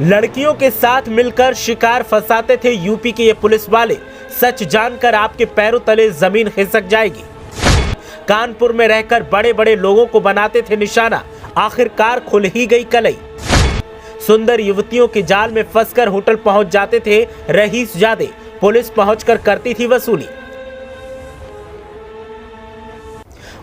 लड़कियों के साथ मिलकर शिकार फंसाते थे यूपी के ये पुलिस वाले। सच जानकर आपके पैरों तले जमीन खिसक जाएगी। कानपुर में रहकर बड़े बड़े लोगों को बनाते थे निशाना, आखिरकार खुल ही गई कलई। सुंदर युवतियों के जाल में फंसकर होटल पहुंच जाते थे रईसजादे। पुलिस पहुंचकर करती थी वसूली।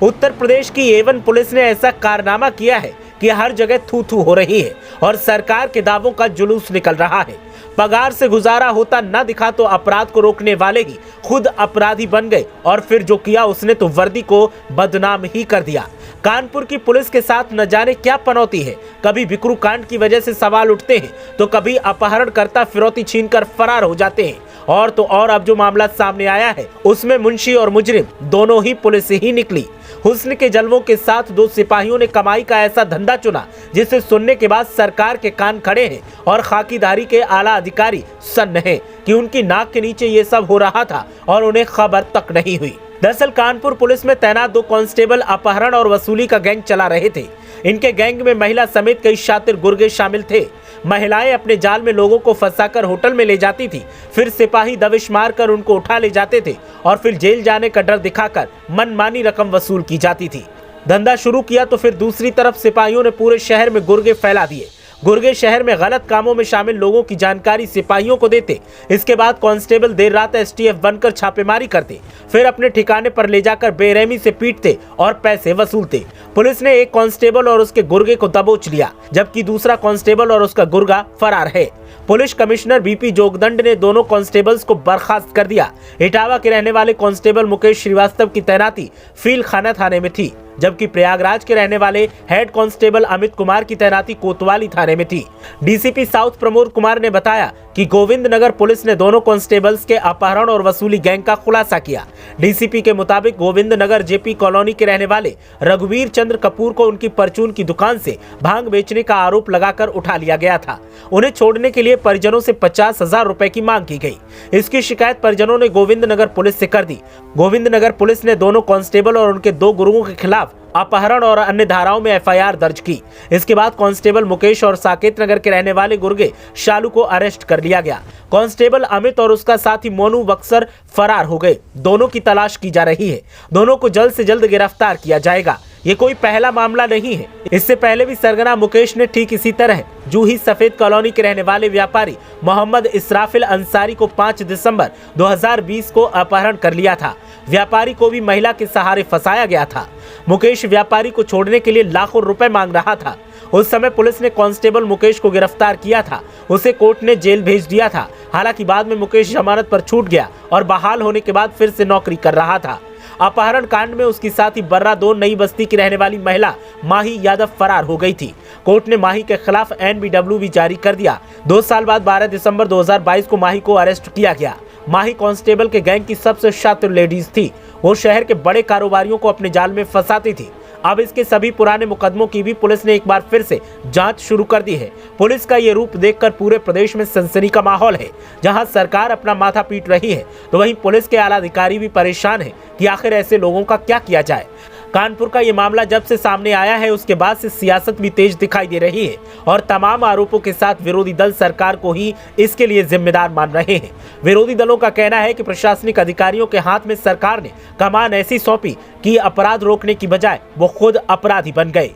उत्तर प्रदेश की A1 पुलिस ने ऐसा कारनामा किया है कि हर जगह थू थू हो रही है और सरकार के दावों का जुलूस निकल रहा है। पगार से गुजारा होता न दिखा तो अपराध को रोकने वाले ही खुद अपराधी बन गए और फिर जो किया उसने तो वर्दी को बदनाम ही कर दिया। कानपुर की पुलिस के साथ न जाने क्या पनौती है। कभी बिकरू कांड की वजह से सवाल उठते हैं तो कभी अपहरणकर्ता फिरौती छीनकर फरार हो जाते हैं। और तो और अब जो मामला सामने आया है उसमें मुंशी और मुजरिम दोनों ही पुलिस ही निकली। हुस्न के जलवों के साथ दो सिपाहियों ने कमाई का ऐसा धंधा चुना जिसे सुनने के बाद सरकार के कान खड़े हैं और खाकीदारी के आला अधिकारी सन्न हैं कि उनकी नाक के नीचे ये सब हो रहा था और उन्हें खबर तक नहीं हुई। दरअसल कानपुर पुलिस में तैनात दो कांस्टेबल अपहरण और वसूली का गैंग चला रहे थे। इनके गैंग में महिला समेत कई शातिर गुर्गे शामिल थे। महिलाएं अपने जाल में लोगों को फंसाकर होटल में ले जाती थी, फिर सिपाही दबिश मारकर उनको उठा ले जाते थे और फिर जेल जाने का डर दिखाकर मनमानी रकम वसूल की जाती थी। धंधा शुरू किया तो फिर दूसरी तरफ सिपाहियों ने पूरे शहर में गुर्गे फैला दिए। गुर्गे शहर में गलत कामों में शामिल लोगों की जानकारी सिपाहियों को देते। इसके बाद कांस्टेबल देर रात STF बनकर छापेमारी करते, फिर अपने ठिकाने पर ले जाकर बेरहमी से पीटते और पैसे वसूलते। पुलिस ने एक कांस्टेबल और उसके गुर्गे को दबोच लिया, जबकि दूसरा कांस्टेबल और उसका गुर्गा फरार है। पुलिस कमिश्नर BP जोगदंड ने दोनों कांस्टेबल्स को बर्खास्त कर दिया। इटावा के रहने वाले कांस्टेबल मुकेश श्रीवास्तव की तैनाती फील खाना थाने में थी, जबकि प्रयागराज के रहने वाले हेड कांस्टेबल अमित कुमार की तैनाती कोतवाली थाने में थी। DCP साउथ प्रमोद कुमार ने बताया कि गोविंदनगर पुलिस ने दोनों कांस्टेबल्स के अपहरण और वसूली गैंग का खुलासा किया। DCP के मुताबिक गोविंदनगर JP कॉलोनी के रहने वाले रघुवीर चंद्र कपूर को उनकी परचून की दुकान से भांग बेचने का आरोप लगाकर उठा लिया गया था। उन्हें छोड़ने के लिए परिजनों से 50,000 रुपए की मांग की गई। इसकी शिकायत परिजनों ने गोविंदनगर पुलिस से कर दी। गोविंदनगर पुलिस ने दोनों कांस्टेबल और उनके दो गुरुओं के खिलाफ अपहरण और अन्य धाराओं में FIR दर्ज की। इसके बाद कांस्टेबल मुकेश और साकेत नगर के रहने वाले गुर्गे शालू को अरेस्ट कर लिया गया। कांस्टेबल अमित और उसका साथी मोनू बक्सर फरार हो गए। दोनों की तलाश की जा रही है। दोनों को जल्द से जल्द गिरफ्तार किया जाएगा। ये कोई पहला मामला नहीं है। इससे पहले भी सरगना मुकेश ने ठीक इसी तरह जूही सफेद कॉलोनी के रहने वाले व्यापारी मोहम्मद इसराफिल अंसारी को 5 दिसंबर 2020 को अपहरण कर लिया था। व्यापारी को भी महिला के सहारे फंसाया गया था। मुकेश व्यापारी को छोड़ने के लिए लाखों रुपए मांग रहा था। उस समय पुलिस ने कांस्टेबल मुकेश को गिरफ्तार किया था। उसे कोर्ट ने जेल भेज दिया था। हालांकि बाद में मुकेश जमानत पर छूट गया और बहाल होने के बाद फिर से नौकरी कर रहा था। अपहरण कांड में उसकी साथी बर्रा 2 नई बस्ती की रहने वाली महिला माही यादव फरार हो गई थी। कोर्ट ने माही के खिलाफ NBW भी जारी कर दिया। 2 साल बाद 12 दिसंबर 2022 को माही को अरेस्ट किया गया। माही कांस्टेबल के गैंग की सबसे शातिर लेडीज थी। वो शहर के बड़े कारोबारियों को अपने जाल में फंसाती थी। अब इसके सभी पुराने मुकदमों की भी पुलिस ने एक बार फिर से जांच शुरू कर दी है। पुलिस का ये रूप देखकर पूरे प्रदेश में सनसनी का माहौल है। जहां सरकार अपना माथा पीट रही है तो वहीं पुलिस के आला अधिकारी भी परेशान हैं कि आखिर ऐसे लोगों का क्या किया जाए। कानपुर का ये मामला जब से सामने आया है उसके बाद से सियासत भी तेज दिखाई दे रही है और तमाम आरोपों के साथ विरोधी दल सरकार को ही इसके लिए जिम्मेदार मान रहे हैं। विरोधी दलों का कहना है कि प्रशासनिक अधिकारियों के हाथ में सरकार ने कमान ऐसी सौंपी कि अपराध रोकने की बजाय वो खुद अपराधी बन गए।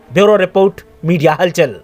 ब्यूरो रिपोर्ट, मीडिया हलचल।